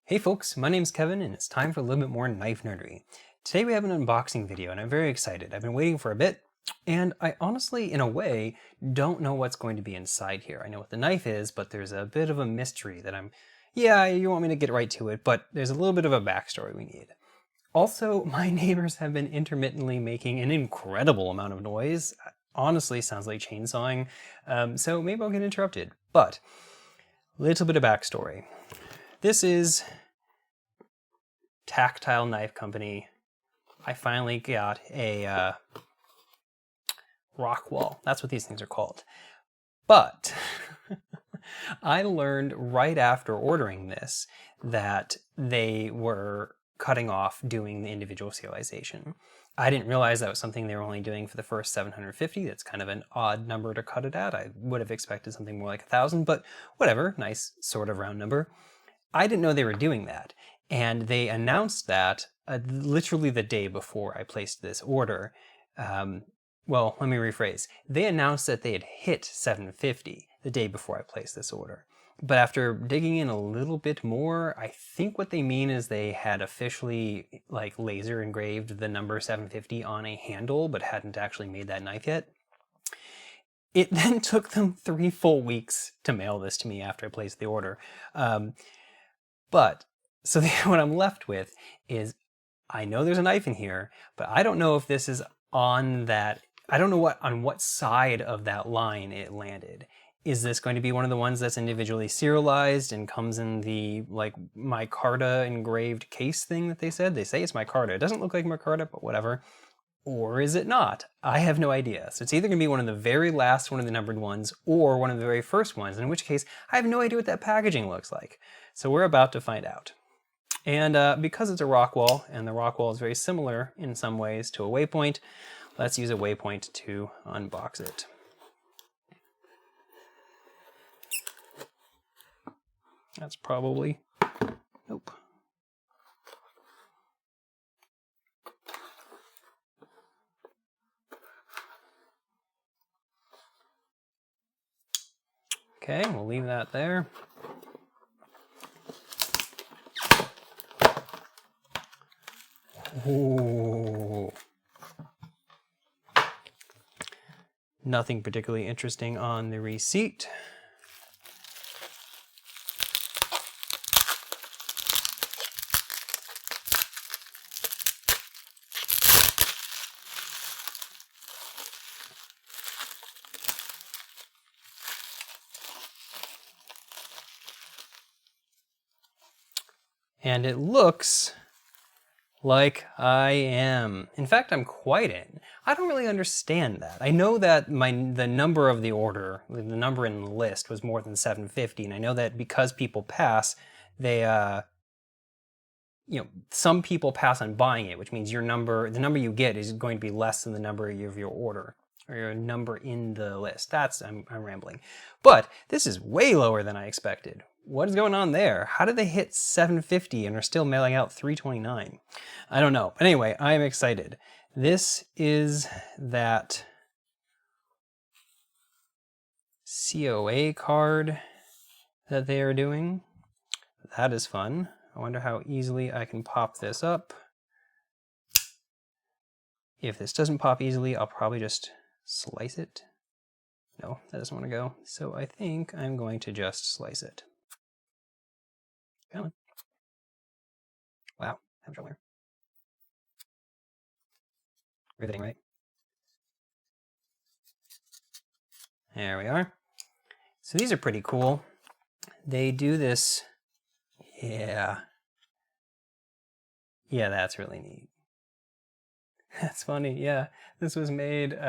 Hey folks, my name's Kevin and it's time for a little bit more knife nerdery. Today we have an unboxing video and I'm very excited. I've been waiting for a bit and I honestly, in a way, don't know what's going to be inside here. I know what the knife is, but there's a bit of a mystery that you want me to get right to it, but there's a little bit of a backstory we need. Also, my neighbors have been intermittently making an incredible amount of noise. Honestly, sounds like chainsawing, so maybe I'll get interrupted. But, little bit of backstory. This is Tactile Knife Company. I finally got a Rockwall. That's what these things are called. But I learned right after ordering this that they were cutting off doing the individual serialization. I didn't realize that was something they were only doing for the first 750. That's kind of an odd number to cut it at. I would have expected something more like 1,000, but whatever, nice sort of round number. I didn't know they were doing that. And they announced that literally the day before I placed this order. Well, let me rephrase. They announced that they had hit 750 the day before I placed this order. But after digging in a little bit more, I think what they mean is they had officially like laser engraved the number 750 on a handle, but hadn't actually made that knife yet. It then took them 3 full weeks to mail this to me after I placed the order. So what I'm left with is, I know there's a knife in here, but I don't know if this is on that, I don't know on what side of that line it landed. Is this going to be one of the ones that's individually serialized and comes in the like micarta engraved case thing that they said? They say it's micarta. It doesn't look like micarta, but whatever. Or is it not? I have no idea. So it's either going to be one of the very last one of the numbered ones or one of the very first ones, in which case I have no idea what that packaging looks like. So we're about to find out. And because it's a Rockwall, and the Rockwall is very similar in some ways to a Waypoint, let's use a Waypoint to unbox it. That's probably, nope. Okay, we'll leave that there. Ooh. Nothing particularly interesting on the receipt. And it looks like I am. In fact, I'm quite in. I don't really understand that. I know that the number of the order, the number in the list was more than 750, and I know that because people pass, they, some people pass on buying it, which means the number you get is going to be less than the number of your order, or your number in the list. I'm rambling. But this is way lower than I expected. What is going on there? How did they hit 750 and are still mailing out 329? I don't know. But anyway, I'm excited. This is that COA card that they are doing. That is fun. I wonder how easily I can pop this up. If this doesn't pop easily, I'll probably just slice it. No, that doesn't want to go. So I think I'm going to just slice it. Come on. Wow, I'm trouble here. Riveting, right? There we are. So these are pretty cool. They do this, yeah, that's really neat. That's funny, yeah. This was made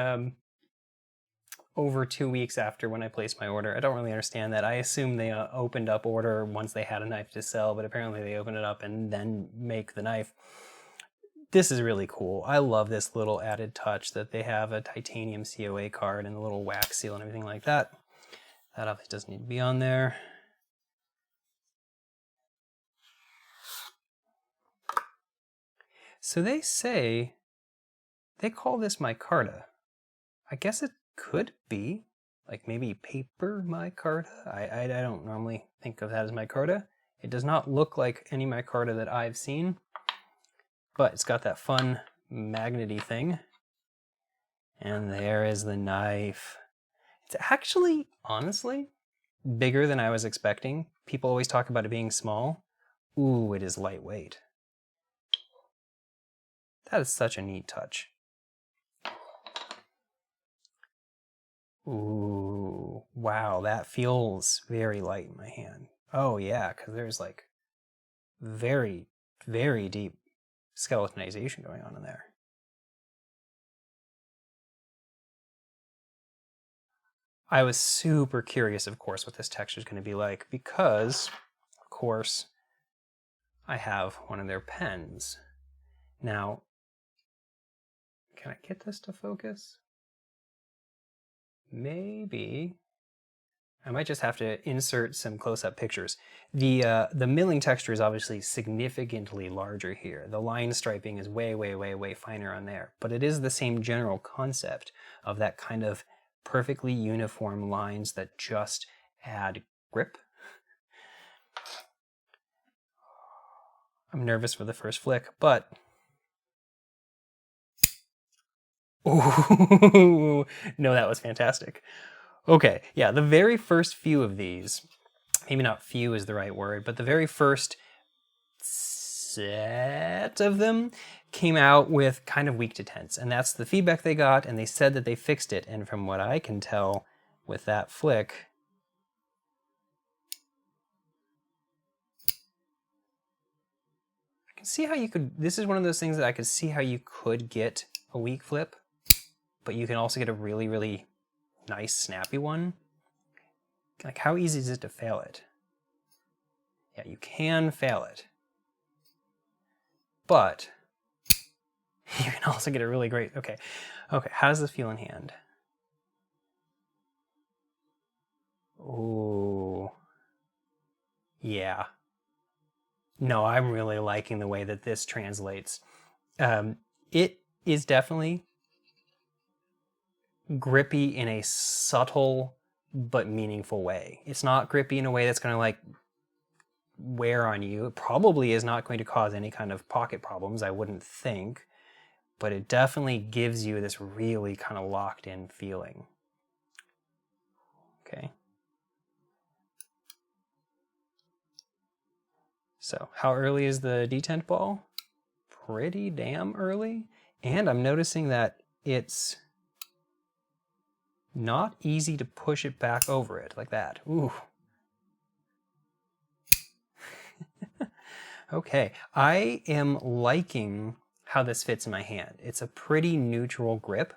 over 2 weeks after when I placed my order. I don't really understand that. I assume they opened up order once they had a knife to sell, but apparently they open it up and then make the knife. This is really cool. I love this little added touch that they have a titanium COA card and a little wax seal and everything like that. That obviously doesn't need to be on there. So they say, they call this micarta. I guess it could be, like maybe paper micarta. I don't normally think of that as micarta. It does not look like any micarta that I've seen, but it's got that fun magnety thing. And there is the knife. It's actually, honestly, bigger than I was expecting. People always talk about it being small. Ooh, it is lightweight. That is such a neat touch. Ooh, wow, that feels very light in my hand. Oh yeah, because there's like very, very deep skeletonization going on in there. I was super curious, of course, what this texture is going to be like because, of course, I have one of their pens. Now, can I get this to focus? Maybe. I might just have to insert some close-up pictures. The milling texture is obviously significantly larger here. The line striping is way, way, way, way finer on there. But it is the same general concept of that kind of perfectly uniform lines that just add grip. I'm nervous for the first flick, but... Ooh, no, that was fantastic. Okay, yeah, the very first few of these, maybe not few is the right word, but the very first set of them came out with kind of weak to tense, and that's the feedback they got, and they said that they fixed it, and from what I can tell with that flick, I can see how you could, this is one of those things that I could see how you could get a weak flip, but you can also get a really, really nice, snappy one. Like, how easy is it to fail it? Yeah, you can fail it. But you can also get a really great, okay, how does this feel in hand? Ooh. Yeah. No, I'm really liking the way that this translates. It is definitely grippy in a subtle but meaningful way. It's not grippy in a way that's going to like wear on you. It probably is not going to cause any kind of pocket problems, I wouldn't think, but it definitely gives you this really kind of locked in feeling. Okay. So how early is the detent ball? Pretty damn early. And I'm noticing that it's not easy to push it back over it like that. Ooh. Okay, I am liking how this fits in my hand. It's a pretty neutral grip.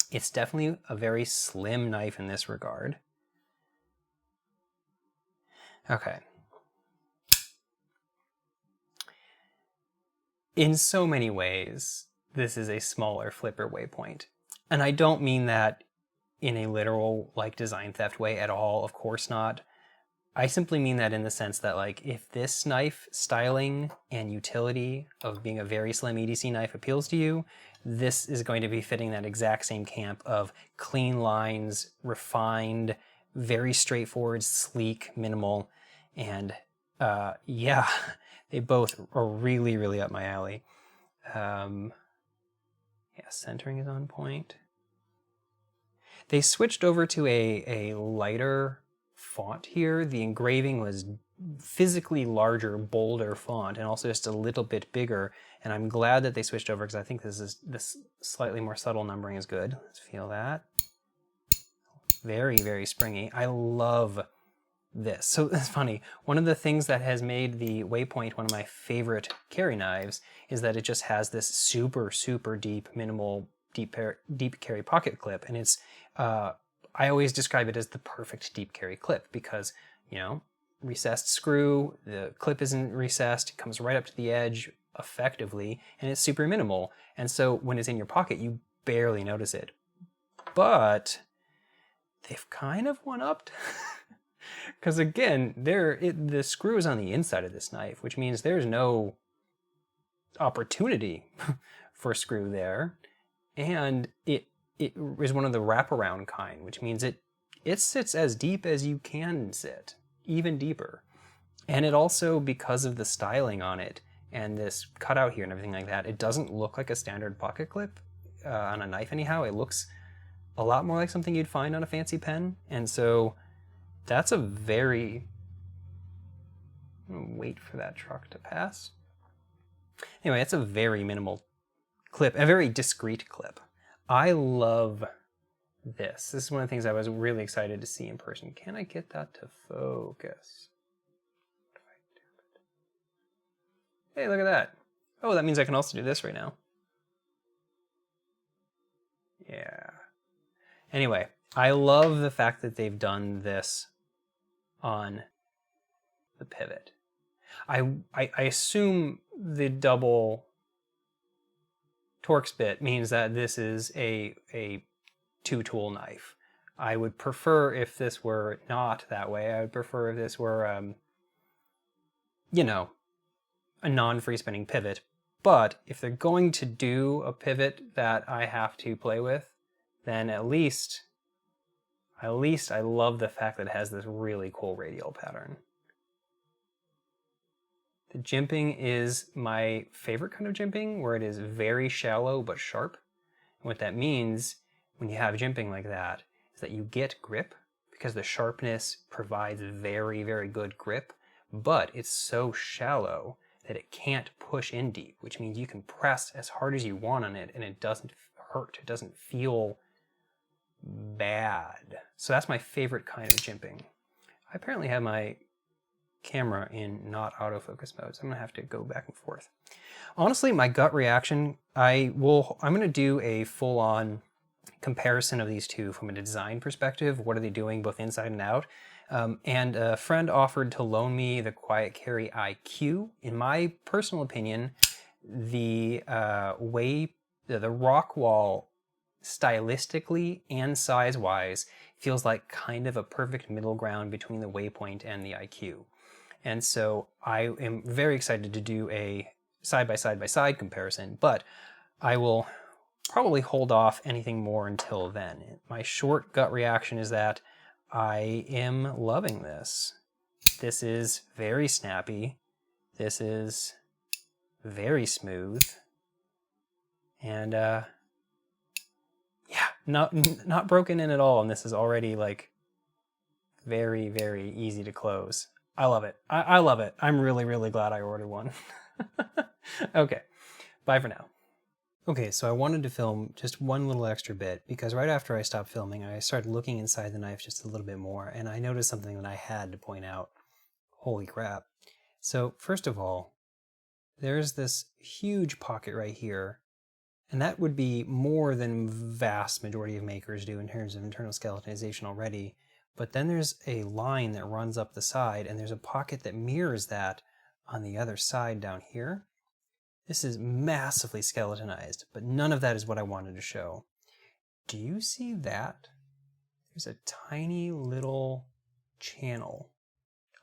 It's definitely a very slim knife in this regard. Okay. In so many ways, this is a smaller flipper waypoint. And I don't mean that in a literal like design theft way at all, of course not. I simply mean that in the sense that like if this knife styling and utility of being a very slim EDC knife appeals to you, this is going to be fitting that exact same camp of clean lines, refined, very straightforward, sleek, minimal, and yeah, they both are really, really up my alley. Yeah, centering is on point. They switched over to a lighter font here. The engraving was physically larger, bolder font, and also just a little bit bigger. And I'm glad that they switched over because I think this slightly more subtle numbering is good. Let's feel that. Very, very springy. I love this. So it's funny. One of the things that has made the Waypoint one of my favorite carry knives is that it just has this super, super deep, minimal, deep carry pocket clip. And it's, I always describe it as the perfect deep carry clip because, you know, recessed screw, the clip isn't recessed, it comes right up to the edge effectively, and it's super minimal. And so when it's in your pocket, you barely notice it. But they've kind of one-upped. Because again, the screw is on the inside of this knife, which means there's no opportunity for a screw there. And it is one of the wraparound kind, which means it sits as deep as you can sit, even deeper. And it also, because of the styling on it and this cutout here and everything like that, it doesn't look like a standard pocket clip on a knife anyhow. It looks a lot more like something you'd find on a fancy pen. And so that's a very... wait for that truck to pass. Anyway, it's a very minimal clip, a very discreet clip. I love this. This is one of the things I was really excited to see in person. Can I get that to focus? Hey, look at that. Oh, that means I can also do this right now. Yeah. Anyway, I love the fact that they've done this on the pivot. I assume the double Torx bit means that this is a two-tool knife. I would prefer if this were not that way. I would prefer if this were, you know, a non-free spinning pivot. But if they're going to do a pivot that I have to play with, then at least I love the fact that it has this really cool radial pattern. The jimping is my favorite kind of jimping, where it is very shallow but sharp. And what that means when you have jimping like that is that you get grip, because the sharpness provides very, very good grip, but it's so shallow that it can't push in deep, which means you can press as hard as you want on it and it doesn't hurt, it doesn't feel bad. So that's my favorite kind of jimping. I apparently have my camera in not autofocus mode, so I'm gonna have to go back and forth. Honestly, my gut reaction, I'm gonna do a full-on comparison of these two from a design perspective. What are they doing both inside and out? And a friend offered to loan me the Quiet Carry IQ. In my personal opinion, the Rockwall, stylistically and size-wise, feels like kind of a perfect middle ground between the Waypoint and the IQ. And so I am very excited to do a side-by-side comparison, but I will probably hold off anything more until then. My short gut reaction is that I am loving this. This is very snappy. This is very smooth. And yeah, not broken in at all. And this is already like very, very easy to close. I love it. I love it. I'm really, really glad I ordered one. Okay, bye for now. Okay, so I wanted to film just one little extra bit because right after I stopped filming, I started looking inside the knife just a little bit more, and I noticed something that I had to point out. Holy crap. So first of all, there's this huge pocket right here, and that would be more than vast majority of makers do in terms of internal skeletonization already. But then there's a line that runs up the side, and there's a pocket that mirrors that on the other side down here. This is massively skeletonized, but none of that is what I wanted to show. Do you see that? There's a tiny little channel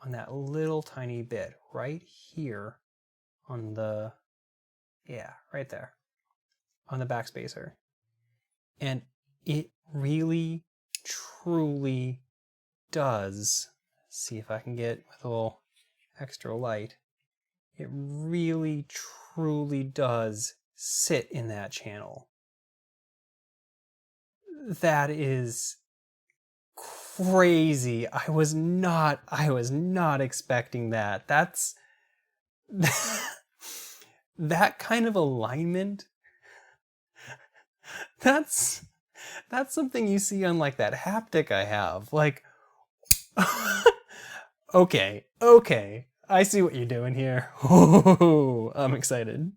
on that little tiny bit right here on the, yeah, right there, on the backspacer. And it really, truly does, see if I can get with a little extra light, it really, truly does sit in that channel. That is crazy. I was not expecting that. That's that kind of alignment. That's something you see on like that haptic I have. Like, okay. I see what you're doing here. I'm excited.